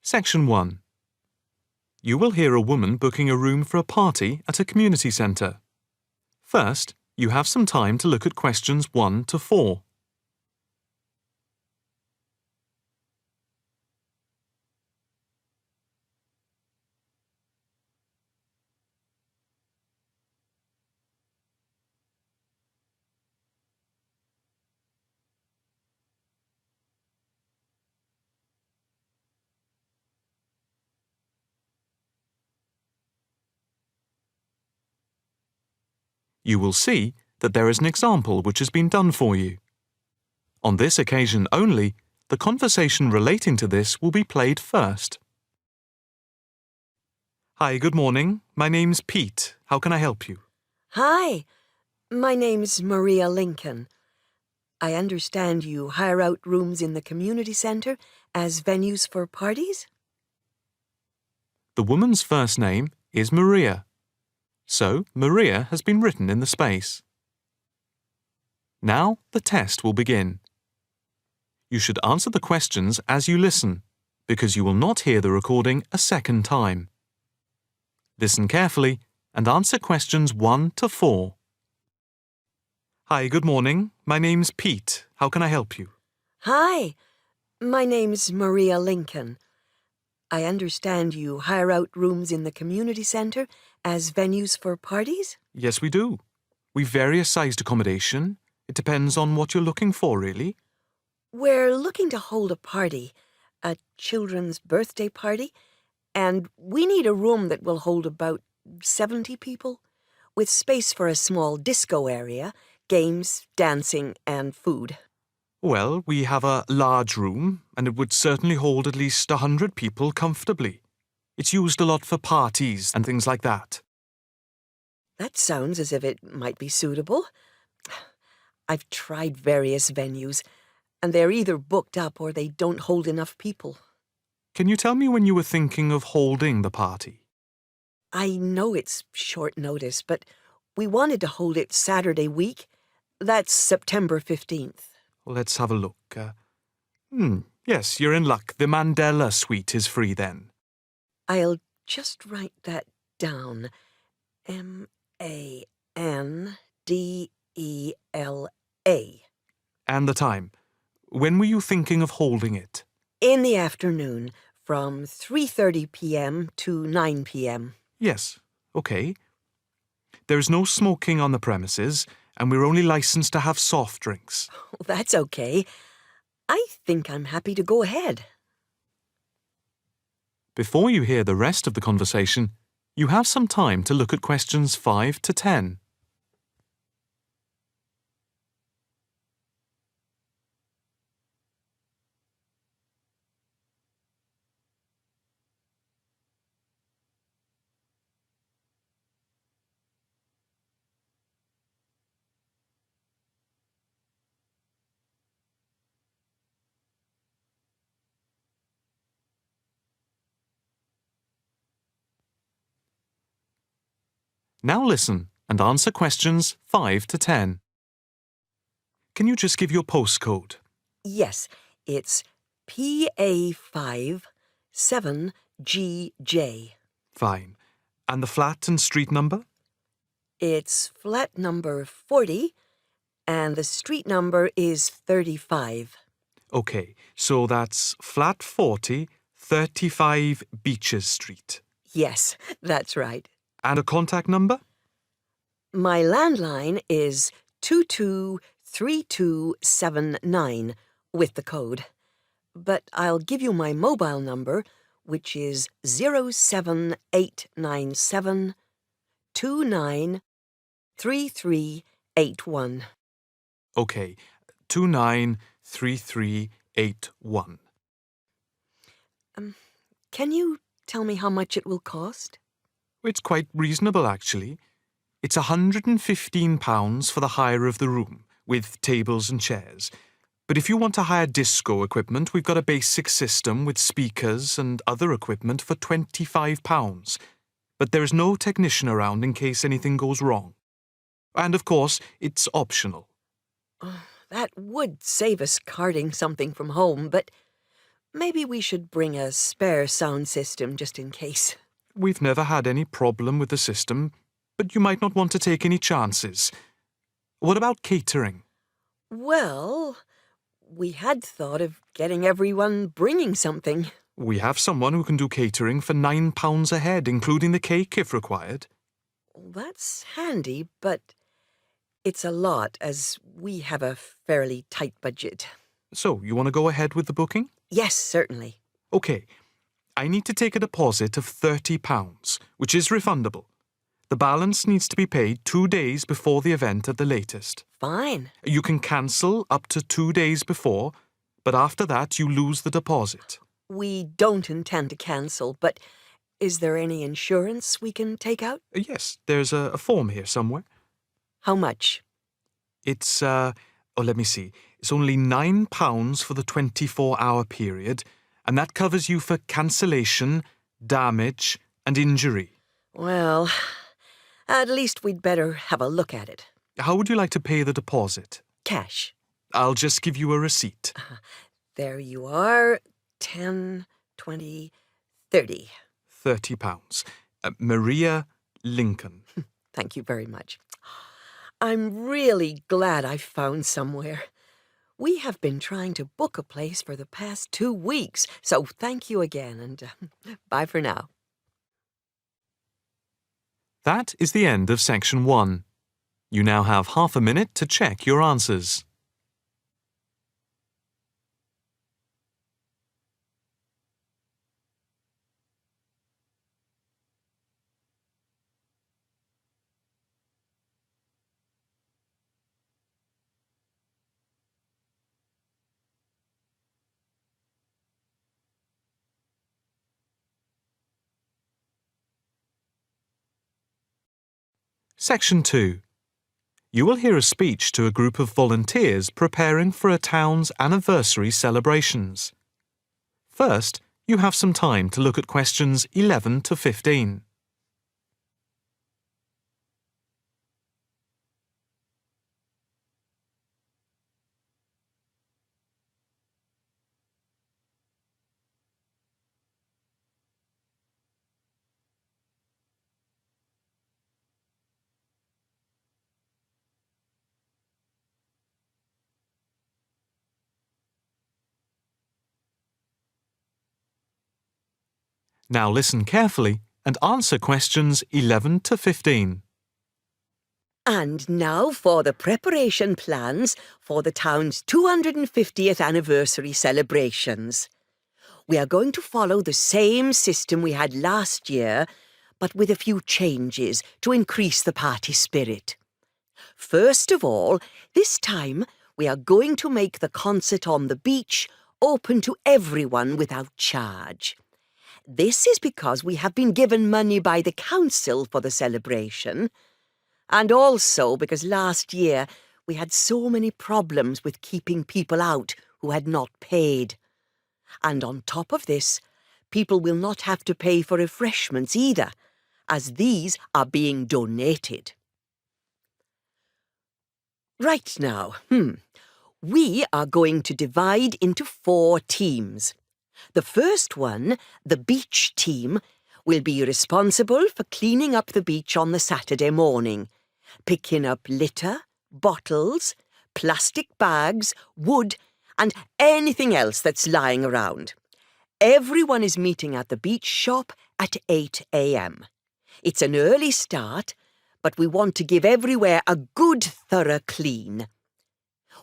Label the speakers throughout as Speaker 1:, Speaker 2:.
Speaker 1: Section 1. You will hear a woman booking a room for a party at a community centre. First, you have some time to look at questions 1 to 4. You will see that there is an example which has been done for you. On this occasion only, the conversation relating to this will be played first. Hi, good morning. My name's Pete. How can I help you?
Speaker 2: Hi, my name's Maria Lincoln. I understand you hire out rooms in the community center as venues for parties?
Speaker 1: The woman's first name is Maria. So, Maria has been written in the space. Now, the test will begin. You should answer the questions as you listen, because you will not hear the recording a second time. Listen carefully and answer questions 1 to 4. Hi, good morning. My name's Pete. How can I help you?
Speaker 2: Hi, my name's Maria Lincoln. I understand you hire out rooms in the community center as venues for parties?
Speaker 1: Yes, we do. We've various sized accommodation. It depends on what you're looking for, really.
Speaker 2: We're looking to hold a party, a children's birthday party, and we need a room that will hold about 70 people, with space for a small disco area, games, dancing, and food.
Speaker 1: Well, we have a large room, and it would certainly hold at least 100 people comfortably. It's used a lot for parties and things like that.
Speaker 2: That sounds as if it might be suitable. I've tried various venues, and they're either booked up or they don't hold enough people.
Speaker 1: Can you tell me when you were thinking of holding the party?
Speaker 2: I know it's short notice, but we wanted to hold it Saturday week. That's September 15th.
Speaker 1: Let's have a look. Yes, you're in luck. The Mandela suite is free then.
Speaker 2: I'll just write that down. Mandela.
Speaker 1: And the time. When were you thinking of holding it?
Speaker 2: In the afternoon, from 3:30 p.m. to 9 p.m.
Speaker 1: Yes, okay. There's no smoking on the premises, and we're only licensed to have soft drinks.
Speaker 2: That's okay. I think I'm happy to go ahead.
Speaker 1: Before you hear the rest of the conversation, you have some time to look at questions 5 to 10. Now listen and answer questions 5 to 10. Can you just give your postcode?
Speaker 2: Yes, it's PA5 7GJ.
Speaker 1: Fine. And the flat and street number?
Speaker 2: It's flat number 40, and the street number is 35.
Speaker 1: Okay, so that's flat 40, 35 Beaches Street.
Speaker 2: Yes, that's right.
Speaker 1: And a contact number?
Speaker 2: My landline is 223279 with the code. But I'll give you my mobile number, which is 07897 293381.
Speaker 1: Okay, 293381.
Speaker 2: Can you tell me how much it will cost?
Speaker 1: It's quite reasonable, actually. It's £115 for the hire of the room, with tables and chairs. But if you want to hire disco equipment, we've got a basic system with speakers and other equipment for £25. But there is no technician around in case anything goes wrong. And of course, it's optional.
Speaker 2: That would save us carting something from home, but Maybe we should bring a spare sound system just in case.
Speaker 1: We've never had any problem with the system, but you might not want to take any chances. What about catering?
Speaker 2: Well, we had thought of getting everyone bringing something.
Speaker 1: We have someone who can do catering for £9 a head, including the cake if required.
Speaker 2: That's handy, but it's a lot as we have a fairly tight budget.
Speaker 1: So, you want to go ahead with the booking?
Speaker 2: Yes, certainly.
Speaker 1: OK. I need to take a deposit of £30, which is refundable. The balance needs to be paid 2 days before the event at the latest.
Speaker 2: Fine.
Speaker 1: You can cancel up to 2 days before, but after that you lose the deposit.
Speaker 2: We don't intend to cancel, but is there any insurance we can take out?
Speaker 1: Yes, there's a form here somewhere.
Speaker 2: How much?
Speaker 1: It's, let me see. It's only £9 for the 24-hour period, and that covers you for cancellation, damage, and injury.
Speaker 2: Well, at least we'd better have a look at it.
Speaker 1: How would you like to pay the deposit?
Speaker 2: Cash.
Speaker 1: I'll just give you a receipt.
Speaker 2: There you are. 10, 20, 30.
Speaker 1: £30. Maria Lincoln.
Speaker 2: Thank you very much. I'm really glad I found somewhere. We have been trying to book a place for the past 2 weeks, so thank you again, and bye for now.
Speaker 1: That is the end of section 1. You now have half a minute to check your answers. Section 2. You will hear a speech to a group of volunteers preparing for a town's anniversary celebrations. First, you have some time to look at questions 11 to 15. Now listen carefully and answer questions 11 to 15.
Speaker 2: And now for the preparation plans for the town's 250th anniversary celebrations. We are going to follow the same system we had last year, but with a few changes to increase the party spirit. First of all, this time we are going to make the concert on the beach open to everyone without charge. This is because we have been given money by the council for the celebration, and also because last year we had so many problems with keeping people out who had not paid. And on top of this, people will not have to pay for refreshments either, as these are being donated. Right now, we are going to divide into 4 teams. The first one, the beach team, will be responsible for cleaning up the beach on the Saturday morning, picking up litter, bottles, plastic bags, wood, and anything else that's lying around. Everyone is meeting at the beach shop at 8 a.m. It's an early start, but we want to give everywhere a good thorough clean.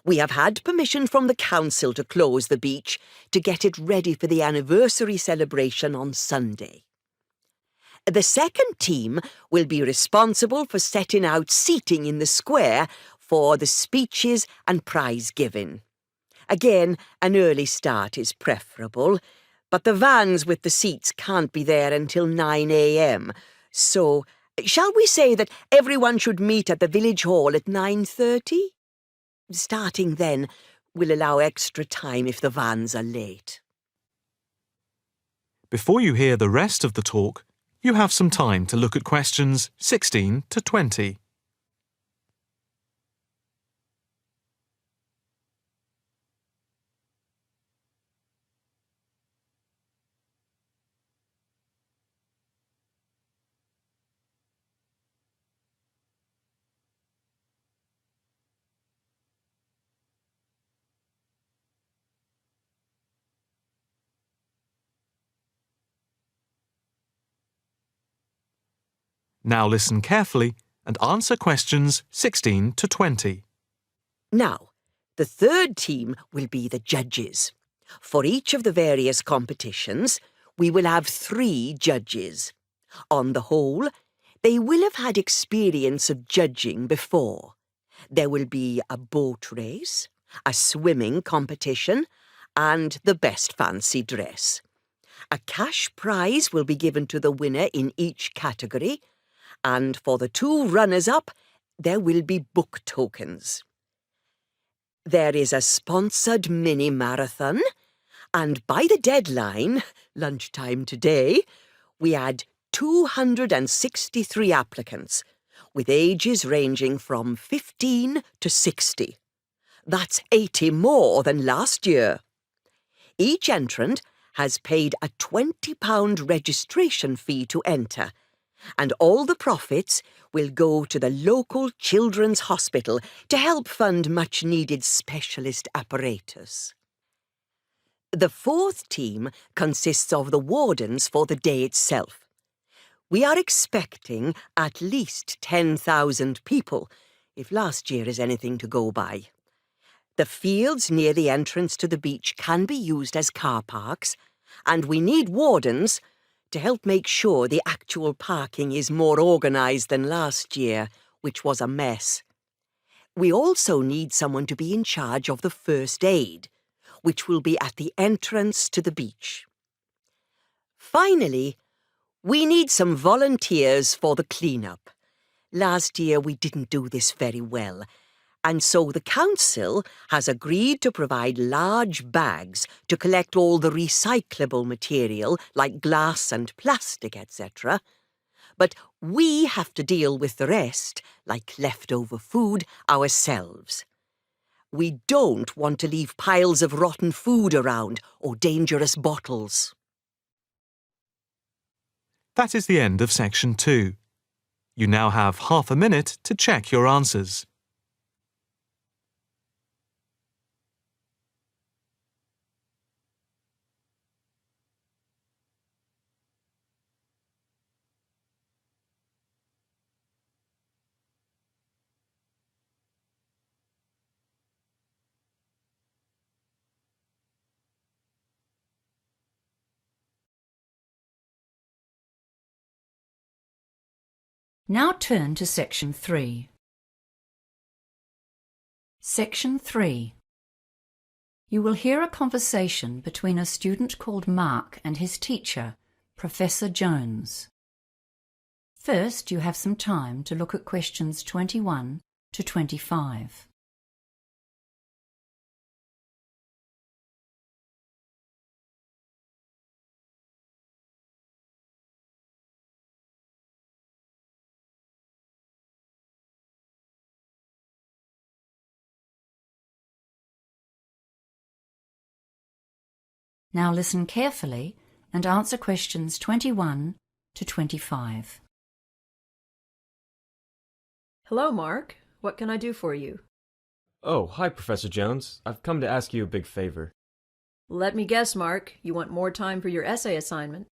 Speaker 2: We have had permission from the council to close the beach to get it ready for the anniversary celebration on Sunday. The second team will be responsible for setting out seating in the square for the speeches and prize giving. Again, an early start is preferable, but the vans with the seats can't be there until 9 a.m. So, shall we say that everyone should meet at the village hall at 9:30? Starting then will allow extra time if the vans are late.
Speaker 1: Before you hear the rest of the talk, you have some time to look at questions 16 to 20. Now listen carefully and answer questions 16 to 20.
Speaker 2: Now, the third team will be the judges. For each of the various competitions, we will have 3 judges. On the whole, they will have had experience of judging before. There will be a boat race, a swimming competition, and the best fancy dress. A cash prize will be given to the winner in each category, and for the 2 runners-up, there will be book tokens. There is a sponsored mini-marathon, and by the deadline, lunchtime today, we had 263 applicants, with ages ranging from 15 to 60. That's 80 more than last year. Each entrant has paid a £20 registration fee to enter, and all the profits will go to the local children's hospital to help fund much-needed specialist apparatus. The 4th team consists of the wardens for the day itself. We are expecting at least 10,000 people, if last year is anything to go by. The fields near the entrance to the beach can be used as car parks, and we need wardens to help make sure the actual parking is more organised than last year, which was a mess. We also need someone to be in charge of the first aid, which will be at the entrance to the beach. Finally, we need some volunteers for the clean-up. Last year we didn't do this very well, and so the council has agreed to provide large bags to collect all the recyclable material like glass and plastic, etc. But we have to deal with the rest, like leftover food, ourselves. We don't want to leave piles of rotten food around or dangerous bottles.
Speaker 1: That is the end of section 2. You now have half a minute to check your answers.
Speaker 3: Now turn to Section 3. Section 3. You will hear a conversation between a student called Mark and his teacher, Professor Jones. First, you have some time to look at questions 21 to 25. Now listen carefully and answer questions 21 to 25.
Speaker 4: Hello, Mark. What can I do for you?
Speaker 5: Oh, hi, Professor Jones. I've come to ask you a big favor.
Speaker 4: Let me guess, Mark. You want more time for your essay assignment.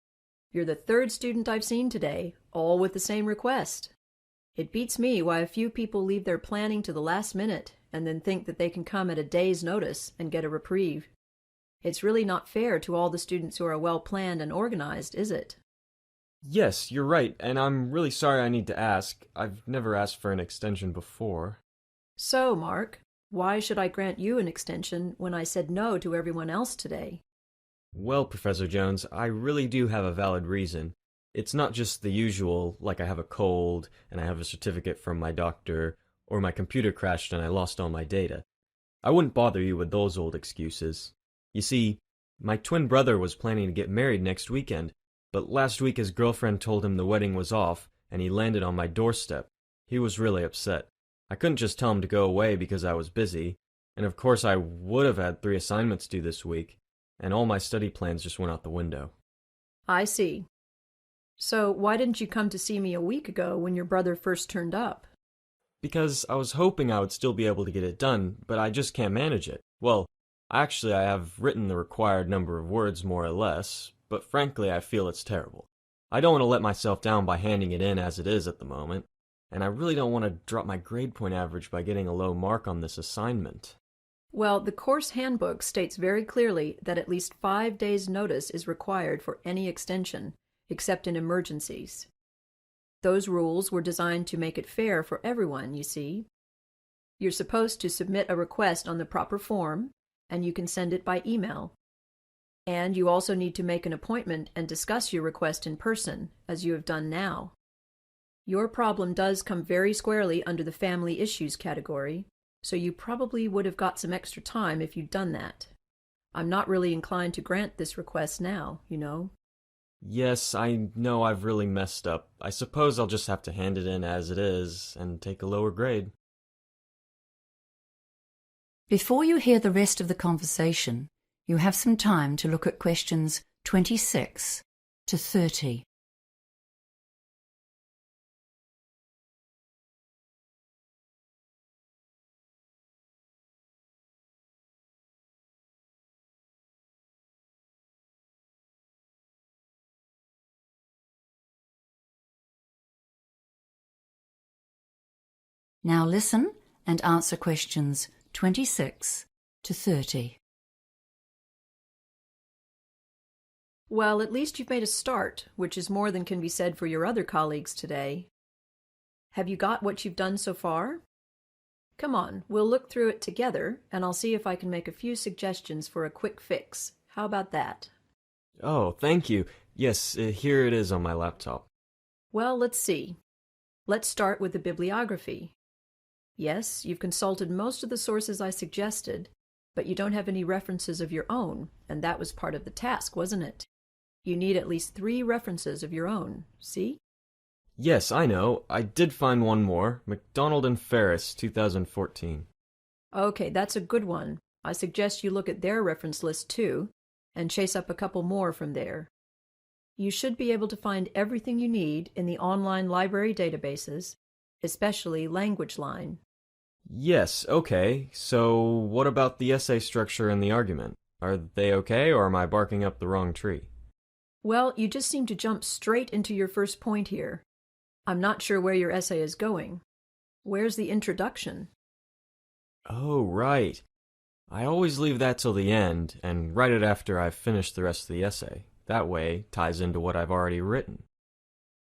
Speaker 4: You're the 3rd student I've seen today, all with the same request. It beats me why a few people leave their planning to the last minute and then think that they can come at a day's notice and get a reprieve. It's really not fair to all the students who are well-planned and organized, is it?
Speaker 5: Yes, you're right, and I'm really sorry I need to ask. I've never asked for an extension before.
Speaker 4: So, Mark, why should I grant you an extension when I said no to everyone else today?
Speaker 5: Well, Professor Jones, I really do have a valid reason. It's not just the usual, like I have a cold, and I have a certificate from my doctor, or my computer crashed and I lost all my data. I wouldn't bother you with those old excuses. You see, my twin brother was planning to get married next weekend, but last week his girlfriend told him the wedding was off, and he landed on my doorstep. He was really upset. I couldn't just tell him to go away because I was busy, and of course I would have had 3 assignments due this week, and all my study plans just went out the window.
Speaker 4: I see. So why didn't you come to see me a week ago when your brother first turned up?
Speaker 5: Because I was hoping I would still be able to get it done, but I just can't manage it. Well, actually, I have written the required number of words more or less, but frankly I feel it's terrible. I don't want to let myself down by handing it in as it is at the moment, and I really don't want to drop my grade point average by getting a low mark on this assignment.
Speaker 4: Well, the course handbook states very clearly that at least 5 days' notice is required for any extension, except in emergencies. Those rules were designed to make it fair for everyone, you see. You're supposed to submit a request on the proper form, and you can send it by email. And you also need to make an appointment and discuss your request in person, as you have done now. Your problem does come very squarely under the family issues category, so you probably would have got some extra time if you'd done that. I'm not really inclined to grant this request now, you know.
Speaker 5: Yes, I know I've really messed up. I suppose I'll just have to hand it in as it is and take a lower grade.
Speaker 3: Before you hear the rest of the conversation, you have some time to look at questions 26 to 30. Now listen and answer questions 26 to 30.
Speaker 4: Well, at least you've made a start, which is more than can be said for your other colleagues today. Have you got what you've done so far? Come on, we'll look through it together, and I'll see if I can make a few suggestions for a quick fix. How about that?
Speaker 5: Oh, thank you. Yes, here it is on my laptop.
Speaker 4: Well, let's see. Let's start with the bibliography. Yes, you've consulted most of the sources I suggested, but you don't have any references of your own, and that was part of the task, wasn't it? You need at least 3 references of your own, see?
Speaker 5: Yes, I know. I did find one more. McDonald and Ferris, 2014.
Speaker 4: Okay, that's a good one. I suggest you look at their reference list too, and chase up a couple more from there. You should be able to find everything you need in the online library databases, especially LanguageLine.
Speaker 5: Yes, okay. So what about the essay structure and the argument? Are they okay, or am I barking up the wrong tree?
Speaker 4: Well, you just seem to jump straight into your first point here. I'm not sure where your essay is going. Where's the introduction?
Speaker 5: Oh, right. I always leave that till the end, and write it after I've finished the rest of the essay. That way, it ties into what I've already written.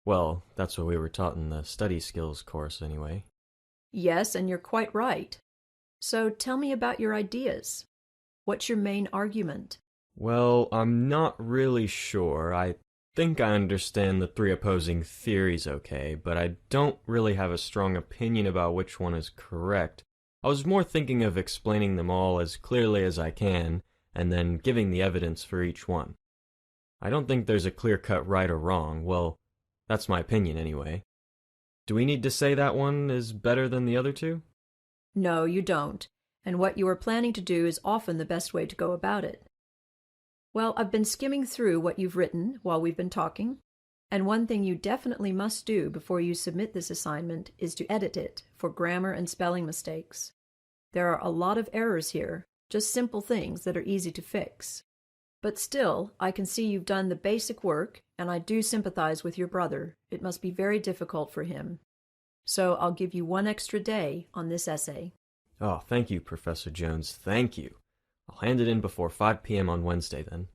Speaker 5: Well, that's what we were taught in the study skills course, anyway.
Speaker 4: Yes, and you're quite right. So tell me about your ideas. What's your main argument?
Speaker 5: Well, I'm not really sure. I think I understand the 3 opposing theories okay, but I don't really have a strong opinion about which one is correct. I was more thinking of explaining them all as clearly as I can, and then giving the evidence for each one. I don't think there's a clear-cut right or wrong. Well, that's my opinion anyway. Do we need to say that one is better than the other 2?
Speaker 4: No, you don't, and what you are planning to do is often the best way to go about it. Well, I've been skimming through what you've written while we've been talking, and one thing you definitely must do before you submit this assignment is to edit it for grammar and spelling mistakes. There are a lot of errors here, just simple things that are easy to fix. But still, I can see you've done the basic work, and I do sympathize with your brother. It must be very difficult for him. So I'll give you 1 extra day on this essay.
Speaker 5: Oh, thank you, Professor Jones. Thank you. I'll hand it in before 5 p.m. on Wednesday, then.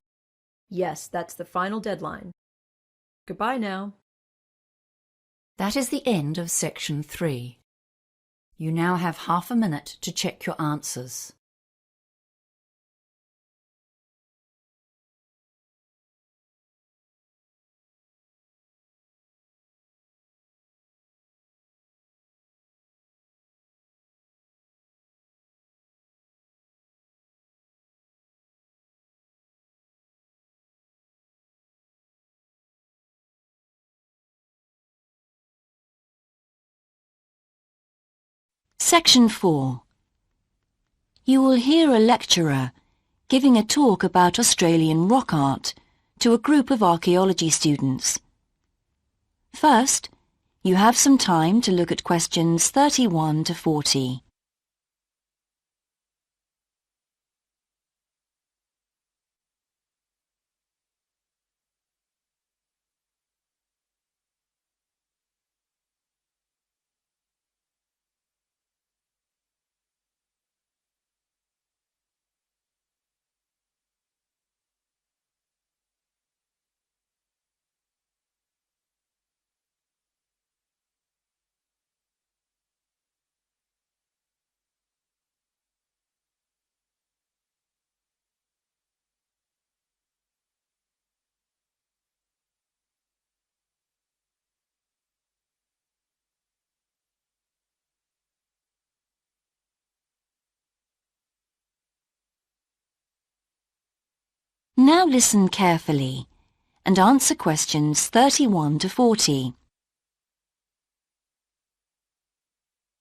Speaker 4: Yes, that's the final deadline. Goodbye now.
Speaker 3: That is the end of section 3. You now have half a minute to check your answers.
Speaker 6: Section 4. You will hear a lecturer giving a talk about Australian rock art to a group of archaeology students. First, you have some time to look at questions 31 to 40. Now listen carefully and answer questions 31 to 40.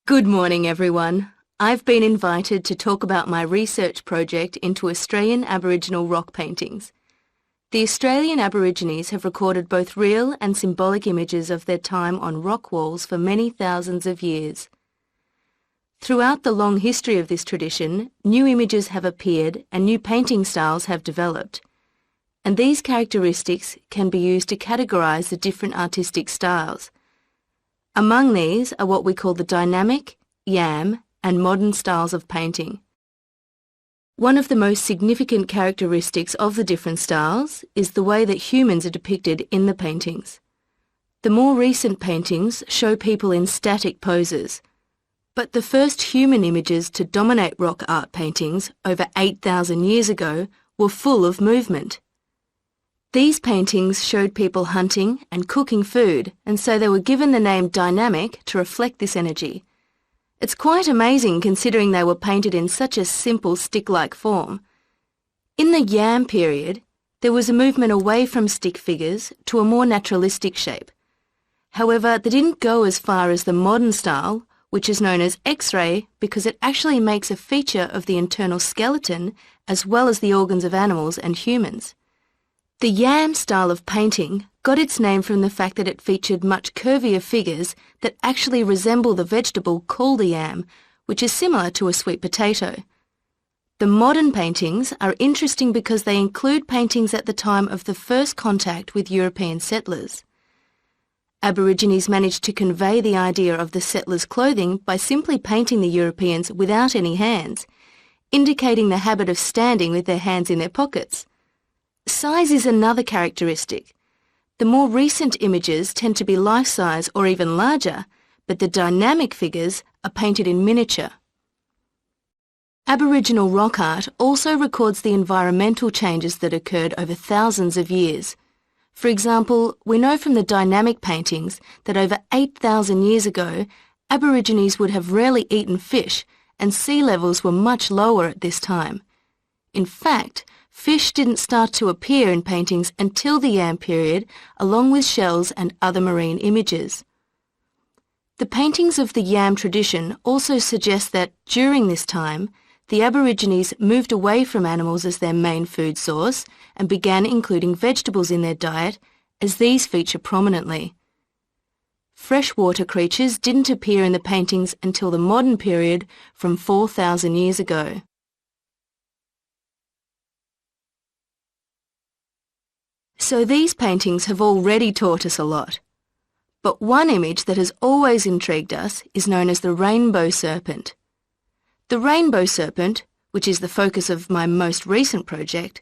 Speaker 7: Good morning, everyone. I've been invited to talk about my research project into Australian Aboriginal rock paintings. The Australian Aborigines have recorded both real and symbolic images of their time on rock walls for many thousands of years. Throughout the long history of this tradition, new images have appeared and new painting styles have developed. And these characteristics can be used to categorise the different artistic styles. Among these are what we call the dynamic, yam, and modern styles of painting. One of the most significant characteristics of the different styles is the way that humans are depicted in the paintings. The more recent paintings show people in static poses, but the first human images to dominate rock art paintings over 8,000 years ago were full of movement. These paintings showed people hunting and cooking food, and so they were given the name dynamic to reflect this energy. It's quite amazing considering they were painted in such a simple stick-like form. In the yam period, there was a movement away from stick figures to a more naturalistic shape. However, they didn't go as far as the modern style, which is known as X-ray because it actually makes a feature of the internal skeleton as well as the organs of animals and humans. The yam style of painting got its name from the fact that it featured much curvier figures that actually resemble the vegetable called a yam, which is similar to a sweet potato. The modern paintings are interesting because they include paintings at the time of the first contact with European settlers. Aborigines managed to convey the idea of the settlers' clothing by simply painting the Europeans without any hands, indicating the habit of standing with their hands in their pockets. Size is another characteristic. The more recent images tend to be life-size or even larger, but the dynamic figures are painted in miniature. Aboriginal rock art also records the environmental changes that occurred over thousands of years. For example, we know from the dynamic paintings that over 8,000 years ago, Aborigines would have rarely eaten fish and sea levels were much lower at this time. In fact, fish didn't start to appear in paintings until the Yam period, along with shells and other marine images. The paintings of the Yam tradition also suggest that during this time, the Aborigines moved away from animals as their main food source and began including vegetables in their diet, as these feature prominently. Freshwater creatures didn't appear in the paintings until the modern period from 4,000 years ago. So these paintings have already taught us a lot. But one image that has always intrigued us is known as the rainbow serpent. The rainbow serpent, which is the focus of my most recent project,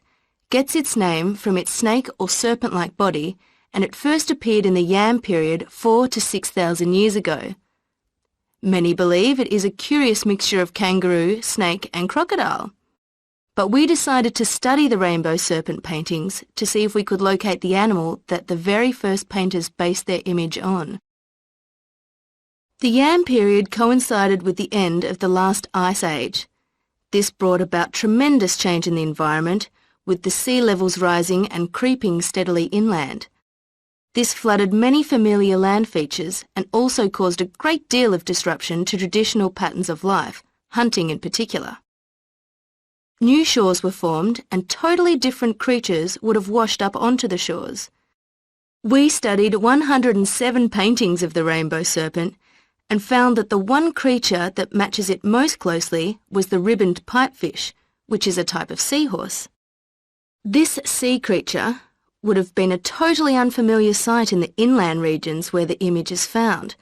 Speaker 7: gets its name from its snake or serpent-like body, and it first appeared in the Yam period 4,000 to 6,000 years ago. Many believe it is a curious mixture of kangaroo, snake and crocodile. But we decided to study the rainbow serpent paintings to see if we could locate the animal that the very first painters based their image on. The Yam period coincided with the end of the last ice age. This brought about tremendous change in the environment, with the sea levels rising and creeping steadily inland. This flooded many familiar land features and also caused a great deal of disruption to traditional patterns of life, hunting in particular. New shores were formed and totally different creatures would have washed up onto the shores. We studied 107 paintings of the rainbow serpent and found that the one creature that matches it most closely was the ribboned pipefish, which is a type of seahorse. This sea creature would have been a totally unfamiliar sight in the inland regions where the image is found,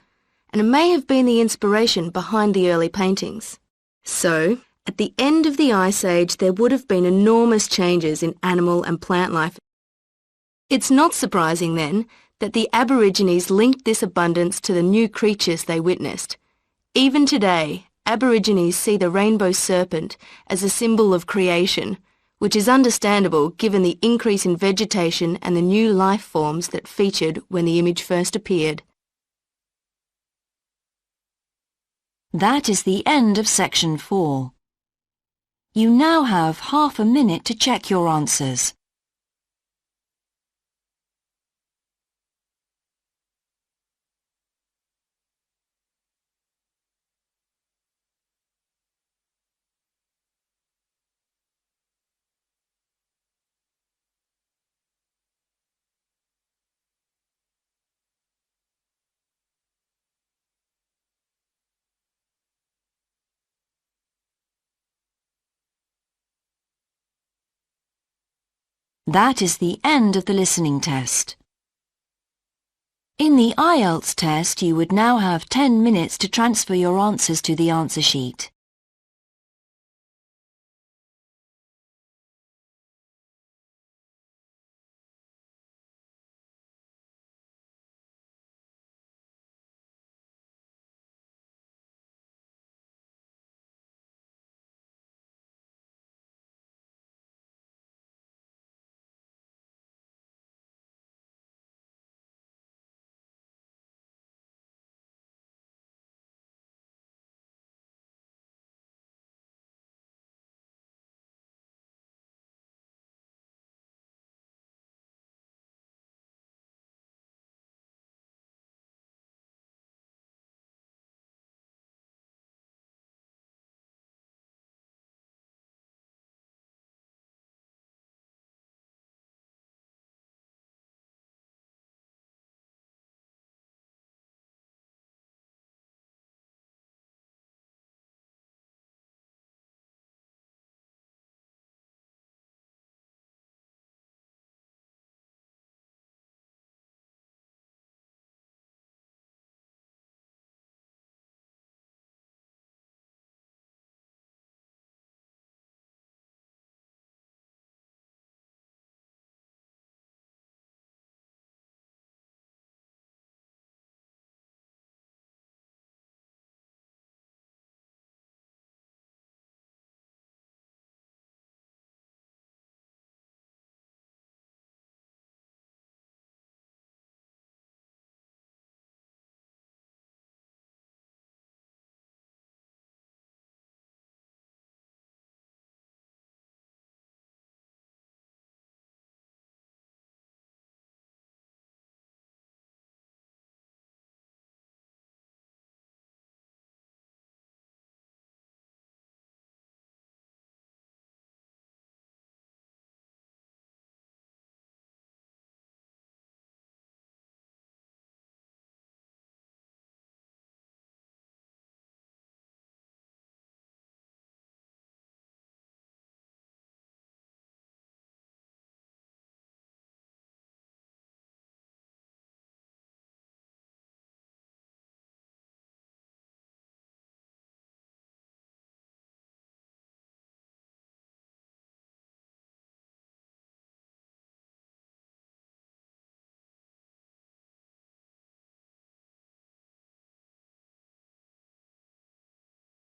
Speaker 7: and it may have been the inspiration behind the early paintings. So, at the end of the Ice Age, there would have been enormous changes in animal and plant life. It's not surprising, then, that the Aborigines linked this abundance to the new creatures they witnessed. Even today, Aborigines see the rainbow serpent as a symbol of creation, which is understandable given the increase in vegetation and the new life forms that featured when the image first appeared.
Speaker 6: That is the end of section 4. You now have half a minute to check your answers. That is the end of the listening test. In the Ielts test, you would now have 10 minutes to transfer your answers to the answer sheet.